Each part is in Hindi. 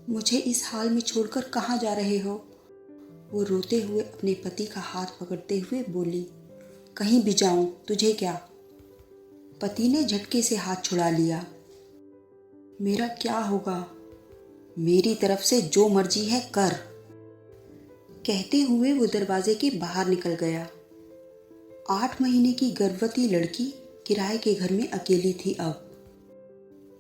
मुझे इस हाल में छोड़कर कहाँ जा रहे हो? वो रोते हुए अपने पति का हाथ पकड़ते हुए बोली। कहीं भी जाऊं, तुझे क्या? पति ने झटके से हाथ छुड़ा लिया। मेरा क्या होगा? मेरी तरफ से जो मर्जी है कर, कहते हुए वो दरवाजे के बाहर निकल गया। 8 महीने की गर्भवती लड़की किराए के घर में अकेली थी। अब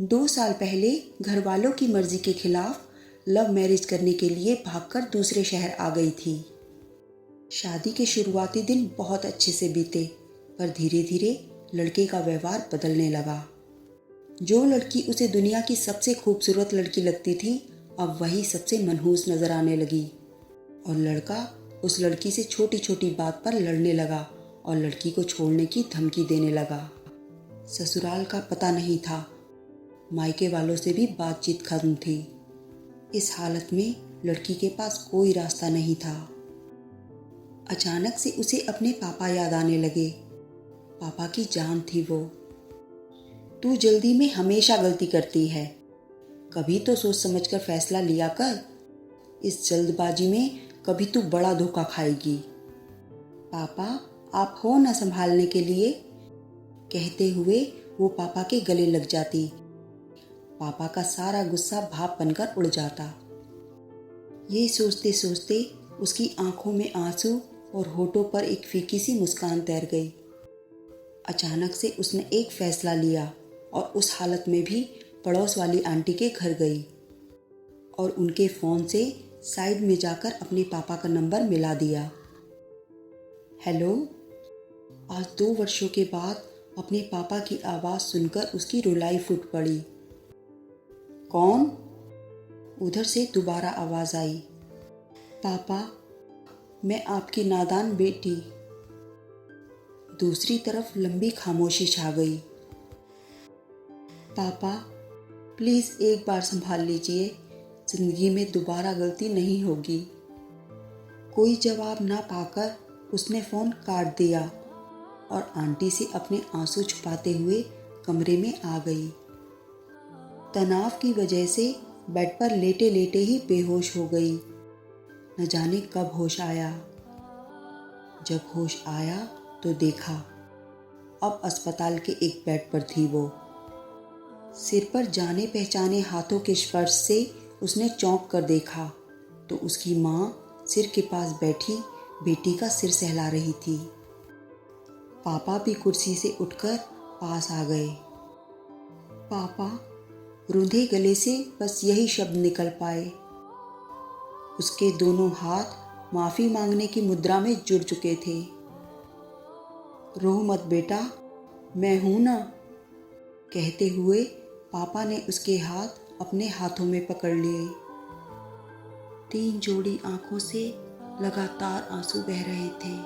2 साल पहले घर वालों की मर्जी के खिलाफ लव मैरिज करने के लिए भागकर दूसरे शहर आ गई थी। शादी के शुरुआती दिन बहुत अच्छे से बीते, पर धीरे धीरे लड़के का व्यवहार बदलने लगा। जो लड़की उसे दुनिया की सबसे खूबसूरत लड़की लगती थी, अब वही सबसे मनहूस नजर आने लगी। और लड़का उस लड़की से छोटी छोटी बात पर लड़ने लगा और लड़की को छोड़ने की धमकी देने लगा। ससुराल का पता नहीं था, मायके वालों से भी बातचीत खत्म थी। इस हालत में लड़की के पास कोई रास्ता नहीं था। अचानक से उसे अपने पापा याद आने लगे। पापा की जान थी वो। तू जल्दी में हमेशा गलती करती है, कभी तो सोच समझकर फैसला लिया कर। इस जल्दबाजी में कभी तू बड़ा धोखा खाएगी। पापा, आप हो ना संभालने के लिए, कहते हुए वो पापा के गले लग जाती। पापा का सारा गुस्सा भाप बनकर उड़ जाता। ये सोचते सोचते उसकी आंखों में आंसू और होठों पर एक फीकी सी मुस्कान तैर गई। अचानक से उसने एक फैसला लिया और उस हालत में भी पड़ोस वाली आंटी के घर गई और उनके फ़ोन से साइड में जाकर अपने पापा का नंबर मिला दिया। हेलो। आज 2 वर्षों के बाद अपने पापा की आवाज़ सुनकर उसकी रुलाई फूट पड़ी। कौन? उधर से दोबारा आवाज़ आई। पापा, मैं आपकी नादान बेटी। दूसरी तरफ लंबी खामोशी छा गई। पापा, प्लीज़ एक बार संभाल लीजिए, ज़िंदगी में दोबारा गलती नहीं होगी। कोई जवाब ना पाकर उसने फ़ोन काट दिया और आंटी से अपने आंसू छुपाते हुए कमरे में आ गई। तनाव की वजह से बेड पर लेटे लेटे ही बेहोश हो गई। न जाने कब होश आया। जब होश आया तो देखा, अब अस्पताल के एक बेड पर थी वो। सिर पर जाने पहचाने हाथों के स्पर्श से उसने चौंक कर देखा तो उसकी माँ सिर के पास बैठी बेटी का सिर सहला रही थी। पापा भी कुर्सी से उठकर पास आ गए। पापा, रूंधे गले से बस यही शब्द निकल पाए। उसके दोनों हाथ माफ़ी मांगने की मुद्रा में जुड़ चुके थे। रो मत बेटा, मैं हूं ना, कहते हुए पापा ने उसके हाथ अपने हाथों में पकड़ लिए। 3 जोड़ी आंखों से लगातार आंसू बह रहे थे।